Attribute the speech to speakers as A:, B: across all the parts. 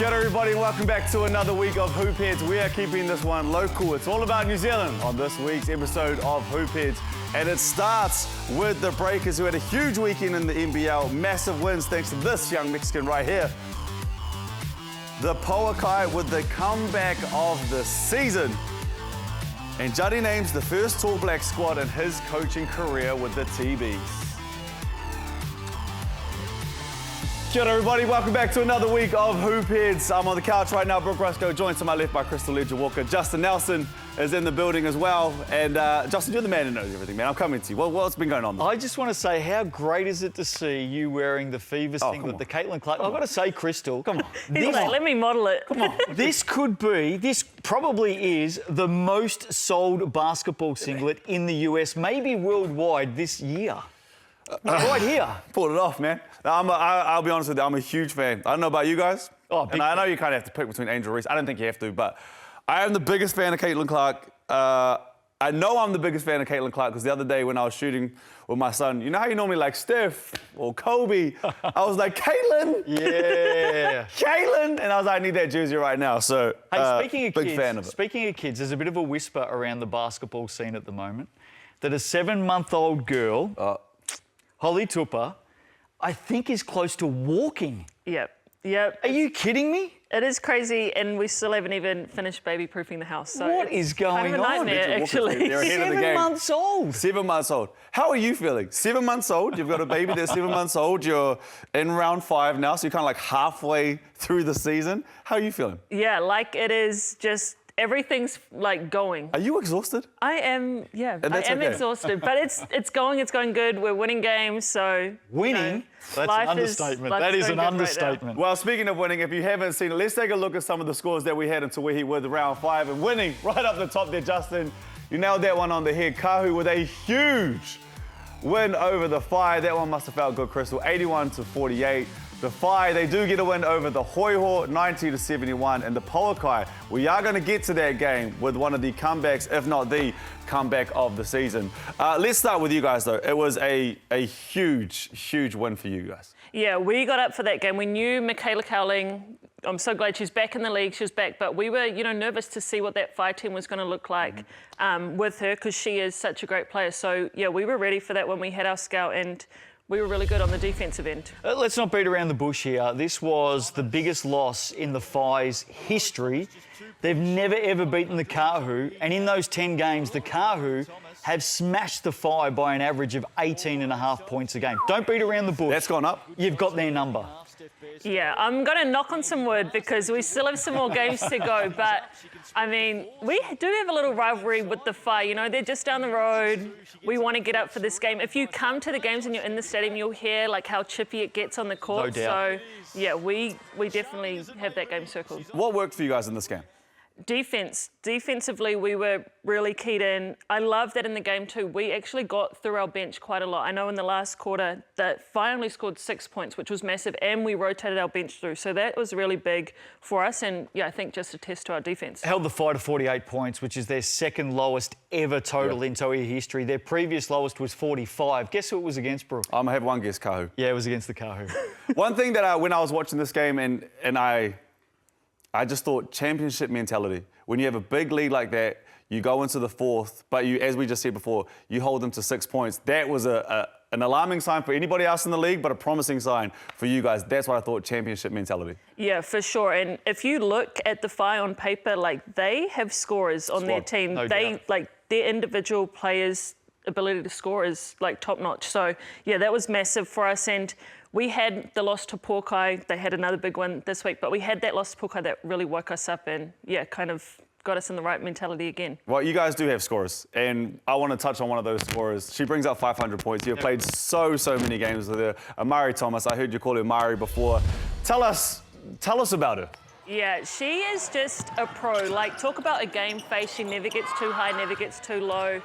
A: Kia ora everybody, and welcome back to another week of Hoop Heads. We are keeping this one local. It's all about New Zealand on this week's episode of Hoop Heads. And it starts with the Breakers, who had a huge weekend in the NBL. Massive wins thanks to this young Mexican right here. The Poakai with the comeback of the season. And Juddy names the first Tall Black squad in his coaching career with the TBs. Kia ora everybody, welcome back to another week of Hoop Heads. I'm on the couch right now, Brook joined to my left by Crystal Ledger-Walker. Justin Nelson is in the building as well. And Justin, you're the man who knows everything, man. I'm coming to you. What's been going on?
B: I just want to say, how great is it to see you wearing the Fever singlet, the Caitlin Clark? I've got to say, Crystal, come on.
C: He's like, let me model it.
B: Come on. This probably is the most sold basketball singlet in the US, maybe worldwide this year. Right here.
A: Pulled it off, man. I'll be honest with you, I'm a huge fan. I don't know about you guys. And I know you kind of have to pick between Angel Reese. I don't think you have to, but I am the biggest fan of Caitlin Clark. I know I'm the biggest fan of Caitlin Clark because the other day when I was shooting with my son, you know how you normally like Steph or Kobe? I was like, Caitlin!
B: Yeah.
A: Caitlin! And I was like, I need that jersey right now. So,
B: hey, speaking of
A: big
B: kids,
A: fan of it.
B: Speaking of kids, there's a bit of a whisper around the basketball scene at the moment that a 7-month-old girl, Holly Tupper, I think is close to walking.
C: Yep.
B: Are you kidding me?
C: It is crazy, and we still haven't even finished baby-proofing the house. So
B: what is going
C: kind of a
B: on?
C: nightmare, actually.
A: They're ahead of the
B: 7
A: game.
B: months old.
A: 7 months old. How are you feeling? 7 months old, you've got a baby that's 7 months old, you're in round 5 now, so you're kind of like halfway through the season. How are you feeling?
C: Yeah, like it is just, everything's like going.
A: Are you exhausted?
C: I am, yeah,
A: And
C: I
A: that's
C: am
A: okay.
C: exhausted, but it's going good. We're winning games, so...
B: Winning? That's an understatement. That is an understatement.
A: Well, speaking of winning, if you haven't seen it, let's take a look at some of the scores that we had until we're here with round 5. And winning right up the top there, Justin. You nailed that one on the head. Kahu with a huge win over the Fire. That one must have felt good, Crystal. 81-48. The Fire, they do get a win over the Hoiho, 90-71. And the Poakai, we are going to get to that game with one of the comebacks, if not the comeback of the season. Let's start with you guys, though. It was a huge win for you guys.
C: Yeah, we got up for that game. We knew Michaela Cowling, I'm so glad she's back in the league, she was back, but we were, nervous to see what that Fire team was going to look like with her, because she is such a great player. So, yeah, we were ready for that when we had our scout, and we were really good on the defensive end.
B: Let's not beat around the bush here. This was the biggest loss in the Fire's history. They've never, ever beaten the Kahu. And in those 10 games, the Kahu have smashed the Fire by an average of 18.5 points a game. Don't beat around the bush.
A: That's gone up.
B: You've got their number.
C: Yeah, I'm going to knock on some wood because we still have some more games to go. But, I mean, we do have a little rivalry with the Fire. They're just down the road. We want to get up for this game. If you come to the games and you're in the stadium, you'll hear, like, how chippy it gets on the court.
B: No doubt.
C: So, yeah, we definitely have that game circled.
A: What worked for you guys in this game?
C: Defensively, we were really keyed in. I love that in the game too. We actually got through our bench quite a lot. I know in the last quarter that Fire only scored 6 points, which was massive, and we rotated our bench through. So that was really big for us, and yeah, I think just a test to our defense.
B: Held the Fire to 48 points, which is their second lowest ever total in Toei history. Their previous lowest was 45. Guess who it was against, Brook?
A: I'm gonna have one guess, Kahu.
B: Yeah, it was against the Kahu.
A: One thing that when I was watching this game and I just thought championship mentality. When you have a big lead like that, you go into the fourth, but you, as we just said before, you hold them to 6 points. That was an alarming sign for anybody else in the league, but a promising sign for you guys. That's what I thought, championship mentality.
C: Yeah, for sure. And if you look at the Fire on paper, like, they have scorers on their team.
B: No doubt.
C: Like, their individual players' ability to score is, like, top-notch. So, yeah, that was massive for us. And we had the loss to Poakai. They had another big one this week, but we had that loss to Poakai that really woke us up and, yeah, kind of got us in the right mentality again.
A: Well, you guys do have scorers, and I want to touch on one of those scorers. She brings up 500 points. You've played so many games with her. Amari Thomas, I heard you call her Mari before. Tell us about her.
C: Yeah, she is just a pro. Like, talk about a game face. She never gets too high, never gets too low.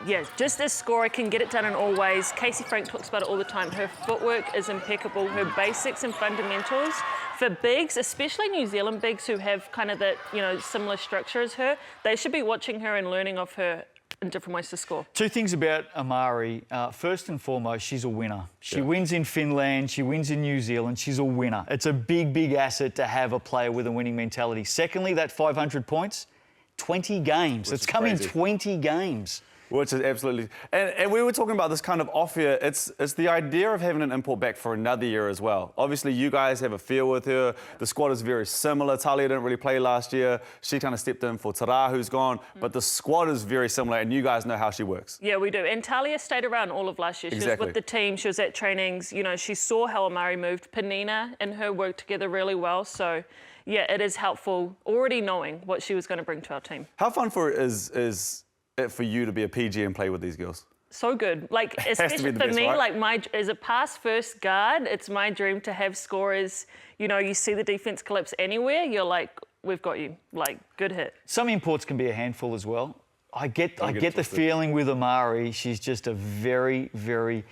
C: Yeah, just this scorer can get it done in all ways. Casey Frank talks about it all the time. Her footwork is impeccable. Her basics and fundamentals for bigs, especially New Zealand bigs who have kind of that, similar structure as her, they should be watching her and learning off her and different ways to score.
B: Two things about Amari. First and foremost, she's a winner. She wins in Finland, she wins in New Zealand, she's a winner. It's a big, big asset to have a player with a winning mentality. Secondly, that 500 points, 20 games. It's come in 20 games.
A: Which is absolutely... And we were talking about this kind of off year. It's the idea of having an import back for another year as well. Obviously, you guys have a feel with her. The squad is very similar. Talia didn't really play last year. She kind of stepped in for Tara, who's gone. But the squad is very similar, and you guys know how she works.
C: Yeah, we do. And Talia stayed around all of last year. She was with the team. She was at trainings. You know, she saw how Amari moved. Panina and her worked together really well. So, yeah, it is helpful already knowing what she was going to bring to our team.
A: How fun is it for you to be a PG and play with these girls?
C: So good. Like, especially for me, right? Like as a pass first guard, it's my dream to have scorers. You know, you see the defense collapse anywhere, you're like, we've got you. Like, good hit.
B: Some imports can be a handful as well. I get the feeling with Amari, she's just a very, very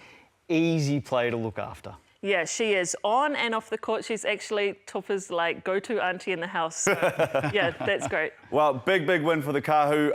B: easy player to look after.
C: Yeah, she is. On and off the court, she's actually Tupa's like go-to auntie in the house. So, yeah, that's great.
A: Well, big win for the Kahu.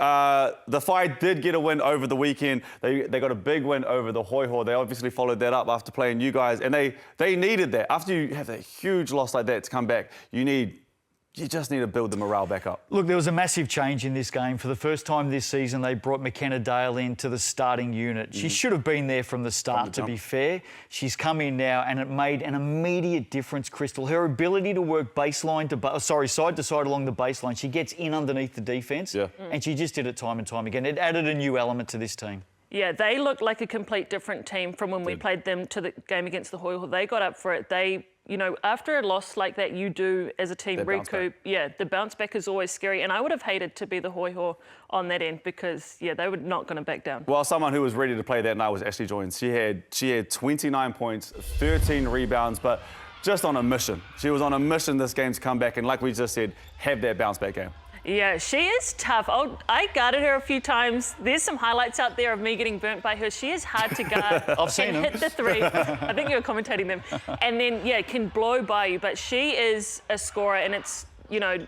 A: The Whai did get a win over the weekend. They got a big win over the Hoiho. They obviously followed that up after playing you guys, and they needed that. After you have that huge loss like that to come back, you just need to build the morale back up.
B: Look, there was a massive change in this game. For the first time this season, they brought McKenna Dale into the starting unit. She should have been there from the start, to be fair. She's come in now, and it made an immediate difference, Crystal. Her ability to work side to side along the baseline. She gets in underneath the defence, and she just did it time and time again. It added a new element to this team.
C: Yeah, they looked like a complete different team from when we played them to the game against the Hoiho. They got up for it. You know, after a loss like that, you do, as a team, recoup. Yeah, the bounce back is always scary. And I would have hated to be the Hoiho on that end because, yeah, they were not going to back down.
A: Well, someone who was ready to play that night was Ashley Joynes. She had 29 points, 13 rebounds, but just on a mission. She was on a mission this game to come back and, like we just said, have that bounce back game.
C: Yeah, she is tough. I guarded her a few times. There's some highlights out there of me getting burnt by her. She is hard to guard.
B: I've seen them.
C: Hit the three. I think you were commentating them. And then, yeah, can blow by you. But she is a scorer, and it's, you know,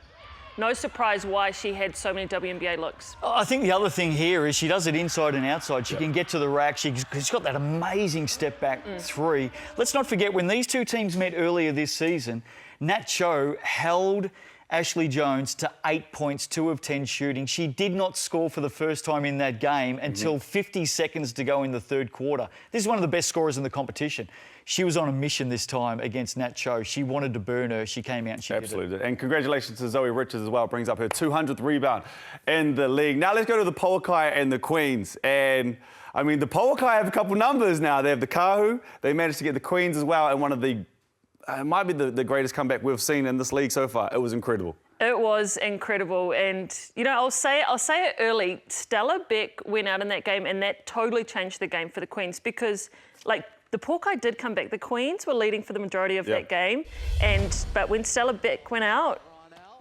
C: no surprise why she had so many WNBA looks.
B: I think the other thing here is she does it inside and outside. She can get to the rack. She's got that amazing step back three. Let's not forget, when these two teams met earlier this season, Nat Cho held Ashley Joynes to 8 points, 2 of 10 shooting. She did not score for the first time in that game until 50 seconds to go in the third quarter. This is one of the best scorers in the competition. She was on a mission this time against Nat Cho. She wanted to burn her. She came out and she did it.
A: And congratulations to Zoe Richards as well. Brings up her 200th rebound in the league. Now let's go to the Pauakai and the Queens. And I mean, the Pauakai have a couple numbers now. They have the Kahu. They managed to get the Queens as well, and one of the it might be the greatest comeback we've seen in this league so far. It was incredible.
C: It was incredible. And, you know, I'll say it early. Stella Beck went out in that game, and that totally changed the game for the Queens because, like, the Pauakai did come back. The Queens were leading for the majority of that game. But when Stella Beck went out,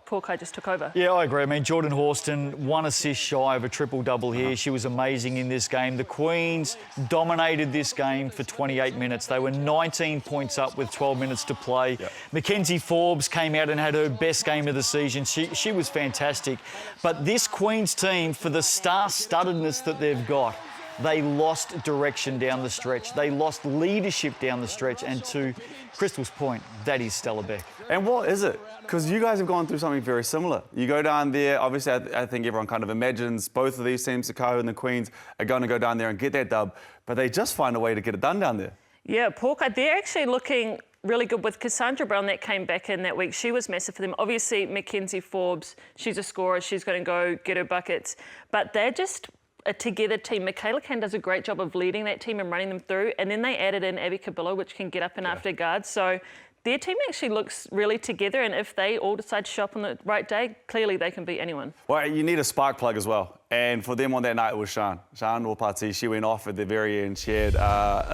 C: Pauakai just took over.
B: Yeah, I agree. I mean, Jordan Horston, 1 assist shy of a triple-double here. She was amazing in this game. The Queens dominated this game for 28 minutes. They were 19 points up with 12 minutes to play. Mackenzie Forbes came out and had her best game of the season. She was fantastic. But this Queens team, for the star-studdedness that they've got, they lost direction down the stretch. They lost leadership down the stretch. And to Crystal's point, that is Stella Beck.
A: And what is it? Because you guys have gone through something very similar. You go down there, obviously I think everyone kind of imagines both of these teams, the Kahu and the Queens, are going to go down there and get that dub, but they just find a way to get it done down there.
C: Yeah, Pauakai, they're actually looking really good with Cassandra Brown that came back in that week. She was massive for them. Obviously, Mackenzie Forbes, she's a scorer. She's going to go get her buckets. But they're just a together team. Michaela Kane does a great job of leading that team and running them through. And then they added in Abby Cabillo, which can get up and after guards. So their team actually looks really together. And if they all decide to show up on the right day, clearly they can beat anyone.
A: Well, you need a spark plug as well. And for them on that night, it was Sian Wapati. She went off at the very end. She had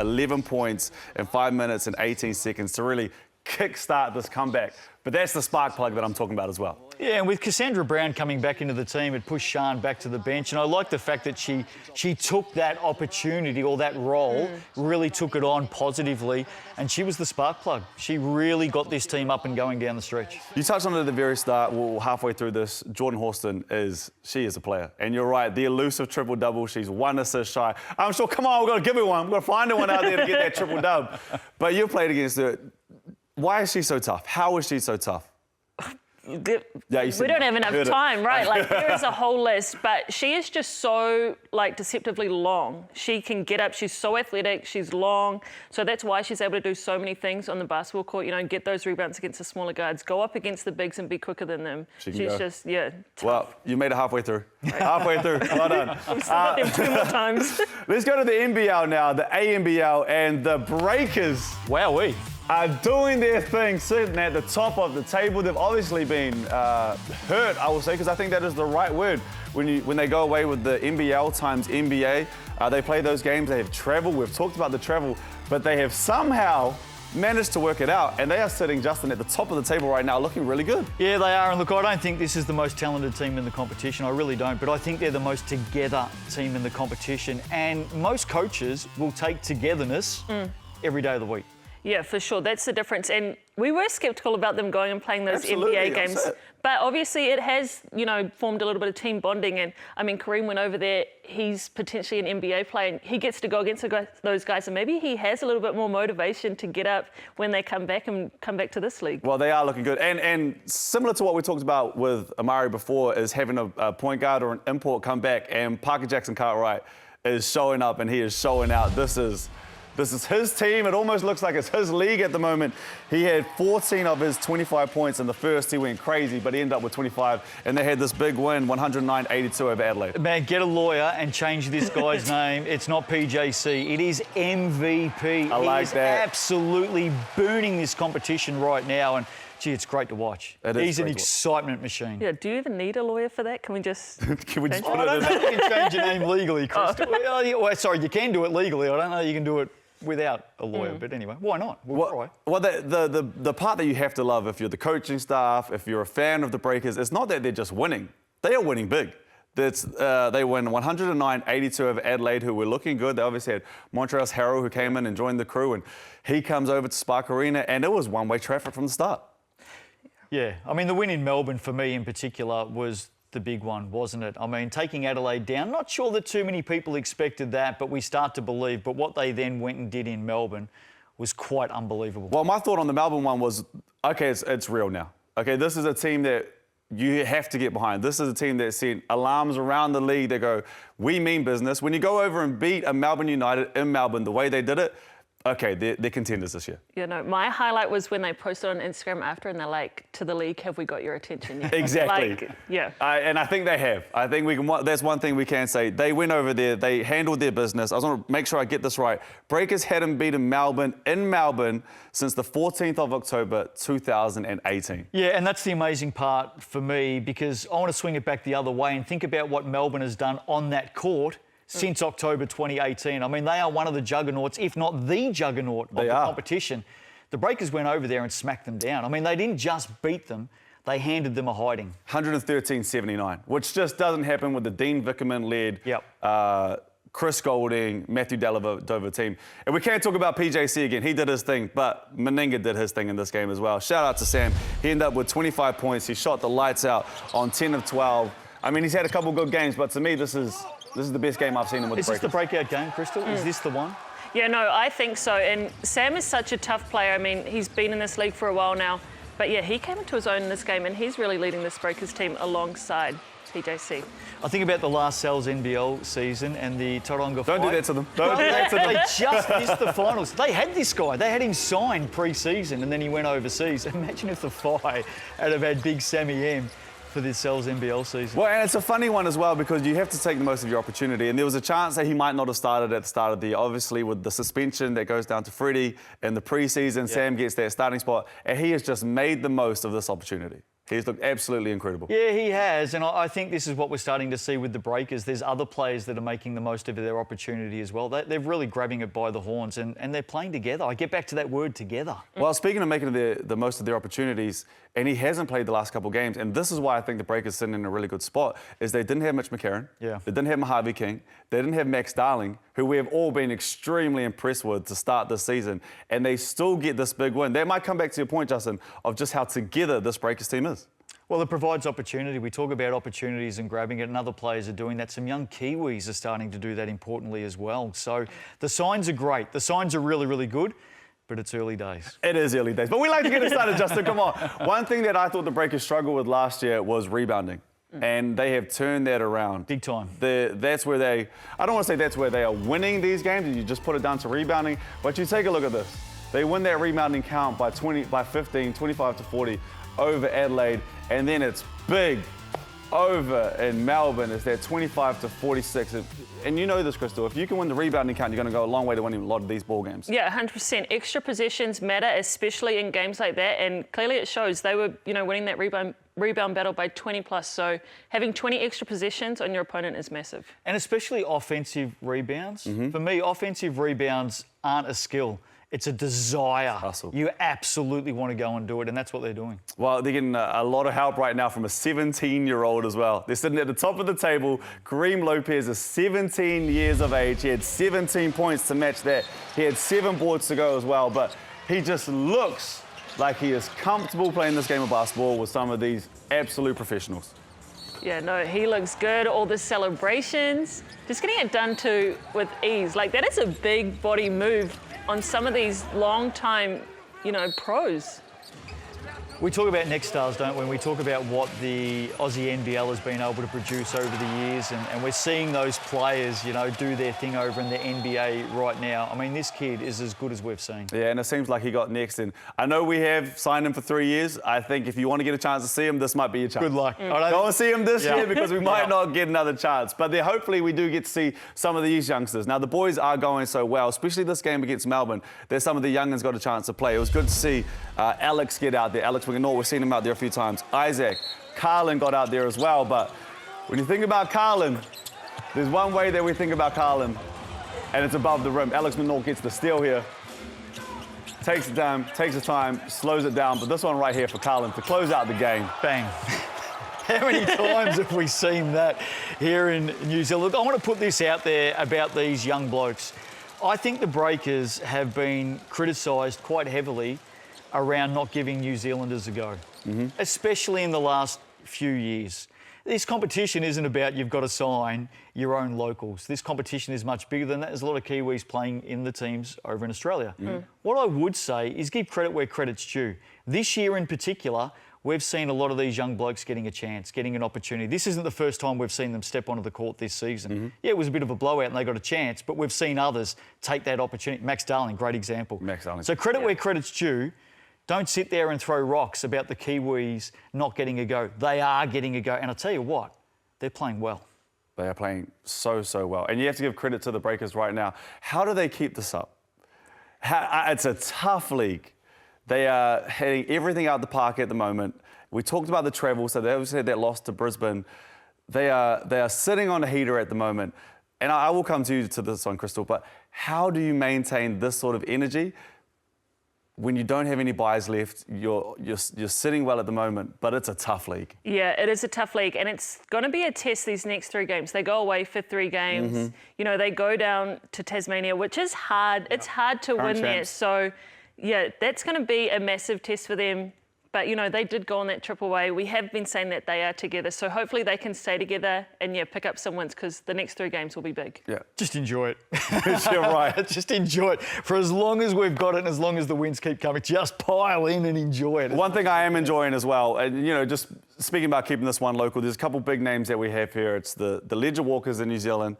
A: 11 points in 5 minutes and 18 seconds to really kickstart this comeback. But that's the spark plug that I'm talking about as well.
B: Yeah, and with Cassandra Brown coming back into the team, it pushed Sian back to the bench. And I like the fact that she took that opportunity or that role, really took it on positively, and she was the spark plug. She really got this team up and going down the stretch.
A: You touched on it at the very start, well, halfway through this, Jordan Horston she is a player. And you're right, the elusive triple-double, she's 1 assist shy. I'm sure, come on, we've got to give her one. We've got to find her one out there to get that triple-dub. But you played against her. Why is she so tough? How is she so tough?
C: Yeah, we don't have enough time, right? Like, there is a whole list, but she is just so, like, deceptively long. She can get up. She's so athletic. She's long. So that's why she's able to do so many things on the basketball court, you know, get those rebounds against the smaller guards, go up against the bigs and be quicker than them. She's just, tough.
A: Well, you made it halfway through. Halfway through. Well done.
C: We've still got them 2 more times.
A: Let's go to the NBL now, the ANBL, and the Breakers.
B: Wowee.
A: Are doing their thing, sitting at the top of the table. They've obviously been hurt, I will say, because I think that is the right word. When they go away with the NBL times NBA, they play those games, they have travel. We've talked about the travel, but they have somehow managed to work it out, and they are sitting, Justin, at the top of the table right now, looking really good.
B: Yeah, they are, and look, I don't think this is the most talented team in the competition. I really don't, but I think they're the most together team in the competition, and most coaches will take togetherness every day of the week.
C: Yeah, for sure. That's the difference. And we were sceptical about them going and playing those
A: Absolutely,
C: NBA games. But obviously it has, you know, formed a little bit of team bonding. And, I mean, Kareem went over there. He's potentially an NBA player. And he gets to go against those guys. And maybe he has a little bit more motivation to get up when they come back to this league.
A: Well, they are looking good. And similar to what we talked about with Amari before, is having a point guard or an import come back. And Parker Jackson-Cartwright is showing up and he is showing out. This is his team. It almost looks like it's his league at the moment. He had 14 of his 25 points in the first. He went crazy, but he ended up with 25. And they had this big win, 109-82 over Adelaide.
B: Man, get a lawyer and change this guy's name. It's not PJC. It is MVP.
A: I like
B: he is
A: that.
B: Absolutely burning this competition right now. And, gee, it's great to watch. He's an excitement machine.
C: Yeah, do you even need a lawyer for that? Can we just...
A: Can we just put
B: I
A: it
B: don't
A: in?
B: know if you can change your name legally, Crystal. Well, sorry, you can do it legally. I don't know you can do it without a lawyer, but anyway, why not? We'll try.
A: Well, the part that you have to love if you're the coaching staff, if you're a fan of the Breakers, it's not that they're just winning. They are winning big. They win 109-82 over Adelaide, who were looking good. They obviously had Montrezl Harrell, who came in and joined the crew, and he comes over to Spark Arena, and it was one-way traffic from the start.
B: Yeah, I mean, the win in Melbourne for me in particular was the big one, wasn't it? I mean, taking Adelaide down, not sure that too many people expected that, but we start to believe. But what they then went and did in Melbourne was quite unbelievable.
A: Well, my thought on the Melbourne one was, okay, it's real now. Okay, this is a team that you have to get behind. This is a team that sent alarms around the league. They go, we mean business. When you go over and beat a Melbourne United in Melbourne the way they did it, okay, they're contenders this year.
C: You know, my highlight was when they posted on Instagram after and they're like, to the league, have we got your attention yet?
A: Exactly.
C: Like, yeah.
A: And I think they have. I think that's one thing we can say. They went over there, they handled their business. I just want to make sure I get this right. Breakers hadn't beaten Melbourne in Melbourne since the 14th of October, 2018.
B: Yeah, and that's the amazing part for me, because I want to swing it back the other way and think about what Melbourne has done on that court since October 2018. I mean, they are one of the juggernauts, if not the juggernaut of the competition. The Breakers went over there and smacked them down. I mean, they didn't just beat them, they handed them a hiding.
A: 113-79, which just doesn't happen with the Dean Vickerman-led Chris Golding, Matthew Dellavedova team. And we can't talk about PJC again. He did his thing, but Meninga did his thing in this game as well. Shout out to Sam. He ended up with 25 points. He shot the lights out on 10 of 12. I mean, he's had a couple good games, but to me, this is the best game I've seen him with the Breakers.
B: Is this the breakout game, Crystal? Is this the one?
C: Yeah, no, I think so. And Sam is such a tough player. I mean, he's been in this league for a while now. But yeah, he came into his own in this game, and he's really leading this Breakers team alongside PJC.
B: I think about the last Sal's NBL season and the Tauranga fight.
A: Don't do that to them. Don't do that to them.
B: They just missed the finals. They had this guy. They had him signed pre-season, and then he went overseas. Imagine if the fight had have had big Sammy M for this Sal's NBL season.
A: Well, and it's a funny one as well, because you have to take the most of your opportunity. And there was a chance that he might not have started at the start of the year. Obviously, with the suspension that goes down to Freddie in the preseason, Sam gets that starting spot, and he has just made the most of this opportunity. He's looked absolutely incredible.
B: Yeah, he has, and I think this is what we're starting to see with the Breakers. There's other players that are making the most of their opportunity as well. They're really grabbing it by the horns, and they're playing together. I get back to that word, together.
A: Well, speaking of making the most of their opportunities, and he hasn't played the last couple of games, and this is why I think the Breakers sitting in a really good spot, is they didn't have Mitch McCarron.
B: Yeah.
A: They didn't have Mojave King. They didn't have Max Darling, who we have all been extremely impressed with to start this season, and they still get this big win. That might come back to your point, Justin, of just how together this Breakers team is.
B: Well, it provides opportunity. We talk about opportunities and grabbing it, and other players are doing that. Some young Kiwis are starting to do that importantly as well. So the signs are great. The signs are really, really good, but it's early days.
A: It is early days, but we like to get it started, Justin. Come on. One thing that I thought the Breakers struggled with last year was rebounding. And they have turned that around.
B: Big time.
A: That's where I don't want to say that's where they are winning these games, and you just put it down to rebounding, but you take a look at this. They win that rebounding count by 15, 25 to 40 over Adelaide, and then it's big over in Melbourne. It's that 25 to 46. And you know this, Crystal, if you can win the rebounding count, you're going to go a long way to winning a lot of these ball games.
C: Yeah, 100%. Extra possessions matter, especially in games like that, and clearly it shows. They were, winning that rebound battle by 20 plus. So having 20 extra possessions on your opponent is massive.
B: And especially offensive rebounds. For me, offensive rebounds aren't a skill. It's a desire.
A: Hustle.
B: You absolutely want to go and do it, and that's what they're doing.
A: Well, they're getting a lot of help right now from a 17-year-old as well. They're sitting at the top of the table. Kareem Lopez is 17 years of age. He had 17 points to match that. He had 7 boards to go as well, but he just looks like he is comfortable playing this game of basketball with some of these absolute professionals.
C: Yeah, no, he looks good. All the celebrations, just getting it done with ease. Like, that is a big body move on some of these long-time, pros.
B: We talk about next stars, don't we? We talk about what the Aussie NBL has been able to produce over the years, and we're seeing those players, do their thing over in the NBA right now. I mean, this kid is as good as we've seen.
A: Yeah, and it seems like he got next. And I know we have signed him for 3 years. I think if you want to get a chance to see him, this might be your chance.
B: Good luck.
A: Go and see him this year, because we might not get another chance. But hopefully we do get to see some of these youngsters. Now, the boys are going so well, especially this game against Melbourne. There's some of the youngins got a chance to play. It was good to see Alex get out there. Alex McNaught, we've seen him out there a few times. Isaac, Carlin got out there as well. But when you think about Carlin, there's one way that we think about Carlin, and it's above the rim. Alex McNaught gets the steal here. Takes it down, takes his time, slows it down. But this one right here for Carlin to close out the game.
B: Bang. How many times have we seen that here in New Zealand? Look, I want to put this out there about these young blokes. I think the Breakers have been criticised quite heavily around not giving New Zealanders a go, especially in the last few years. This competition isn't about you've got to sign your own locals. This competition is much bigger than that. There's a lot of Kiwis playing in the teams over in Australia. What I would say is give credit where credit's due. This year in particular, we've seen a lot of these young blokes getting a chance, getting an opportunity. This isn't the first time we've seen them step onto the court this season. Yeah, it was a bit of a blowout and they got a chance, but we've seen others take that opportunity. Max Darling, great example.
A: Max Darling.
B: So credit where credit's due. Don't sit there and throw rocks about the Kiwis not getting a go. They are getting a go. And I'll tell you what, they're playing well.
A: They are playing so well. And you have to give credit to the Breakers right now. How do they keep this up? It's a tough league. They are hitting everything out the park at the moment. We talked about the travel, so they obviously had that loss to Brisbane. They are sitting on a heater at the moment. And I will come to you to this one, Crystal, but how do you maintain this sort of energy when you don't have any buys left? You're sitting well at the moment, but it's a tough league.
C: Yeah, it is a tough league, and it's going to be a test these next 3 games. They go away for 3 games. They go down to Tasmania, which is hard. It's hard to win there. So, yeah, that's going to be a massive test for them. But, they did go on that trip away. We have been saying that they are together. So hopefully they can stay together and, pick up some wins, because the next 3 games will be big.
A: Yeah.
B: Just enjoy it.
A: You're right.
B: Just enjoy it. For as long as we've got it and as long as the wins keep coming, just pile in and enjoy it.
A: One thing I am enjoying as well, and, just speaking about keeping this one local, there's a couple big names that we have here. It's the Ledger Walkers in New Zealand,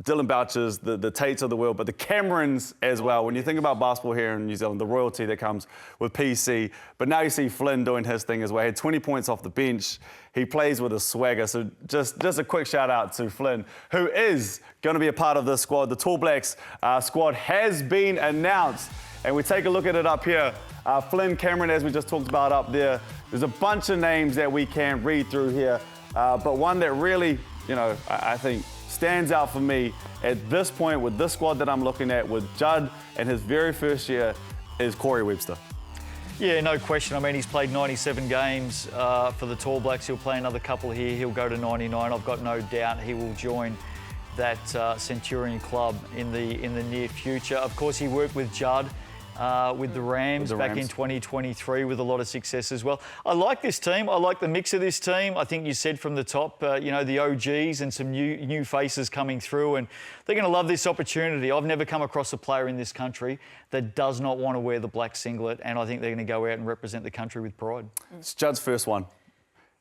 A: Dylan Bouchers, the Tates of the world, but the Camerons as well. When you think about basketball here in New Zealand, the royalty that comes with PC, but now you see Flynn doing his thing as well. He had 20 points off the bench. He plays with a swagger. So just a quick shout out to Flynn, who is going to be a part of this squad. The Tall Blacks squad has been announced. And we take a look at it up here. Flynn Cameron, as we just talked about up there. There's a bunch of names that we can read through here, but one that really, I think stands out for me at this point with this squad that I'm looking at with Judd and his very first year is Corey Webster.
B: Yeah, no question. I mean, he's played 97 games for the Tall Blacks. He'll play another couple here. He'll go to 99. I've got no doubt he will join that Centurion club in the near future. Of course, he worked with Judd with the Rams back in 2023 with a lot of success as well. I like this team. I like the mix of this team. I think you said from the top, the OGs and some new faces coming through, and they're going to love this opportunity. I've never come across a player in this country that does not want to wear the black singlet, and I think they're going to go out and represent the country with pride.
A: It's Judd's first one.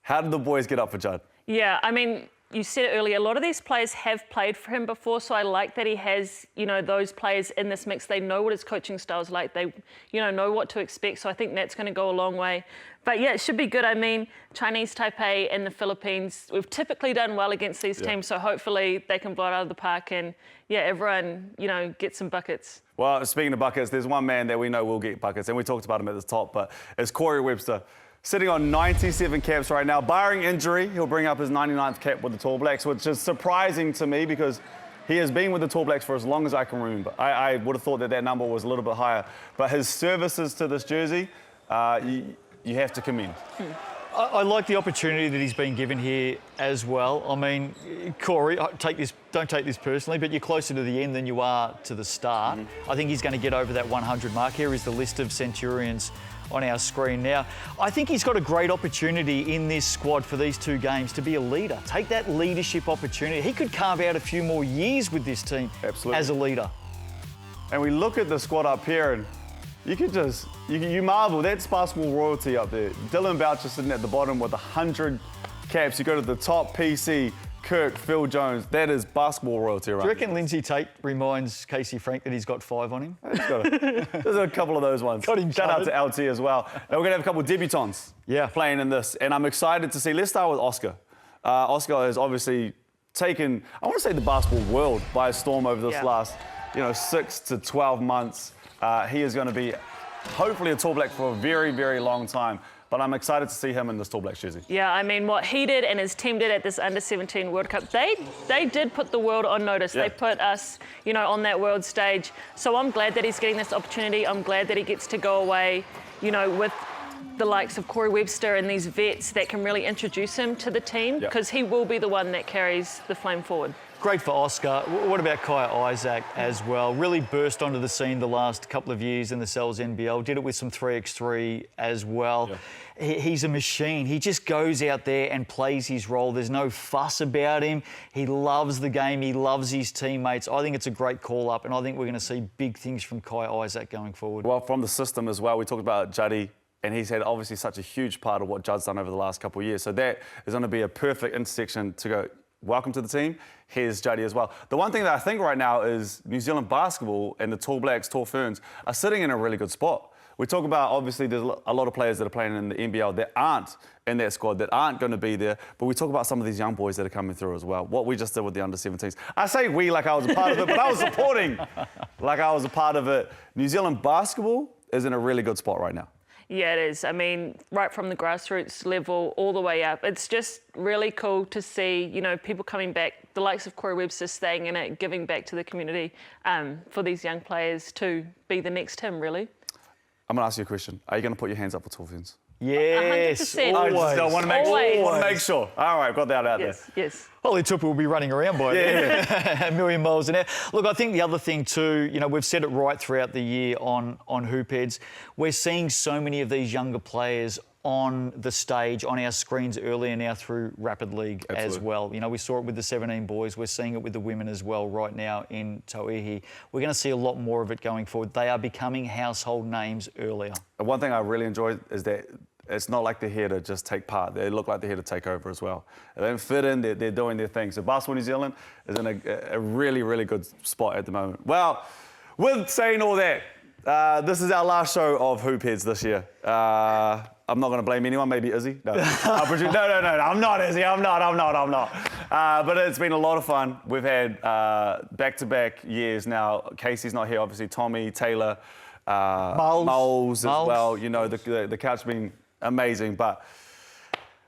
A: How did the boys get up for Judd?
C: Yeah, I mean, you said it earlier, a lot of these players have played for him before, so I like that he has, those players in this mix. They know what his coaching style is like. They, know what to expect, so I think that's going to go a long way. But yeah, it should be good. I mean, Chinese Taipei and the Philippines, we've typically done well against these teams, so hopefully they can blow it out of the park and, everyone, get some buckets.
A: Well, speaking of buckets, there's one man that we know will get buckets, and we talked about him at the top, but it's Corey Webster. Sitting on 97 caps right now. Barring injury, he'll bring up his 99th cap with the Tall Blacks, which is surprising to me because he has been with the Tall Blacks for as long as I can remember. I would have thought that number was a little bit higher. But his services to this jersey, you have to commend.
B: I like the opportunity that he's been given here as well. I mean, Corey, don't take this personally, but you're closer to the end than you are to the start. I think he's going to get over that 100 mark. Here is the list of Centurions on our screen now. I think he's got a great opportunity in this squad for these two games to be a leader. Take that leadership opportunity. He could carve out a few more years with this team as a leader.
A: And we look at the squad up here and you can just, you marvel, that's basketball royalty up there. Dylan Boucher sitting at the bottom with 100 caps. You go to the top, PC, Kirk, Phil Jones, that is basketball royalty around.
B: Do you reckon Lindsay Tate reminds Casey Frank that he's got 5 on him?
A: There's a couple of those ones.
B: Got him
A: Shout out to LT as well. Now we're going to have a couple of debutants playing in this, and I'm excited to see. Let's start with Oscar. Oscar has obviously taken, I want to say, the basketball world by storm over this last, 6 to 12 months. He is going to be hopefully a Tall Black for a very, very long time. But I'm excited to see him in this Tall Blacks jersey.
C: Yeah, I mean, what he did and his team did at this Under-17 World Cup, they did put the world on notice. Yeah. They put us, on that world stage. So I'm glad that he's getting this opportunity. I'm glad that he gets to go away, with the likes of Corey Webster and these vets that can really introduce him to the team, because he will be the one that carries the flame forward.
B: Great for Oscar. What about Kai Isaac as well? Really burst onto the scene the last couple of years in the Cells NBL. Did it with some 3x3 as well. Yeah. He's a machine. He just goes out there and plays his role. There's no fuss about him. He loves the game. He loves his teammates. I think it's a great call-up, and I think we're going to see big things from Kai Isaac going forward.
A: Well, from the system as well, we talked about Juddy, and he's had obviously such a huge part of what Judd's done over the last couple of years. So that is going to be a perfect intersection to go, welcome to the team. Here's Juddy as well. The one thing that I think right now is New Zealand basketball and the Tall Blacks, Tall Ferns, are sitting in a really good spot. We talk about, obviously, there's a lot of players that are playing in the NBL that aren't in that squad, that aren't going to be there. But we talk about some of these young boys that are coming through as well. What we just did with the Under-17s. I say we like I was a part of it, but I was supporting like I was a part of it. New Zealand basketball is in a really good spot right now.
C: Yeah, it is. I mean, right from the grassroots level all the way up. It's just really cool to see, people coming back, the likes of Corey Webster staying in it, giving back to the community for these young players to be the next him, really.
A: I'm going to ask you a question. Are you going to put your hands up for Tall Ferns?
C: Yes, 100%.
A: I want to make sure. All right, got that out there.
C: Yes.
B: Holly Tupu will be running around by a million miles an hour. Look, I think the other thing too, we've said it right throughout the year on Hoopheads. We're seeing so many of these younger players on the stage, on our screens earlier now through Rapid League as well. We saw it with the 17 boys. We're seeing it with the women as well right now in Tauihi. We're going to see a lot more of it going forward. They are becoming household names earlier.
A: And one thing I really enjoy is that it's not like they're here to just take part. They look like they're here to take over as well. They don't fit in, they're doing their thing. So Basketball New Zealand is in a really, really good spot at the moment. Well, with saying all that, this is our last show of Hoopheads this year. I'm not going to blame anyone, maybe Izzy. No, no, I'm not Izzy, I'm not. But it's been a lot of fun. We've had back-to-back years now. Casey's not here, obviously. Tommy, Taylor, moles as well. You know, the couch been amazing, but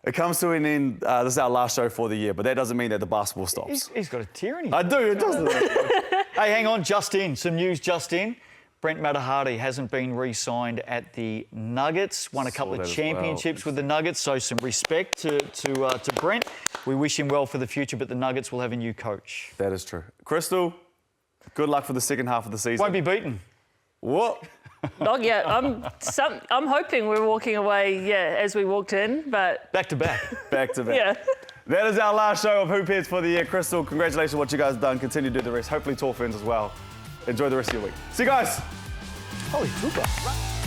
A: it comes to an end. This is our last show for the year, but that doesn't mean that the basketball stops.
B: He's got a tear in his
A: I do, it doesn't.
B: Hey, hang on, just in. Some news just in. Brent Matahari hasn't been re-signed at the Nuggets. Won a couple of championships with the Nuggets, so some respect to Brent. We wish him well for the future, but the Nuggets will have a new coach.
A: That is true. Crystal, good luck for the second half of the season.
B: Won't be beaten.
A: What?
C: Not yet. I'm hoping we're walking away, as we walked in, but...
B: Back to back.
A: Back to back.
C: Yeah.
A: That is our last show of Hoop Heads for the year. Crystal, congratulations on what you guys have done. Continue to do the rest. Hopefully, Tall Ferns as well. Enjoy the rest of your week. See you guys.
B: Holy Cooper.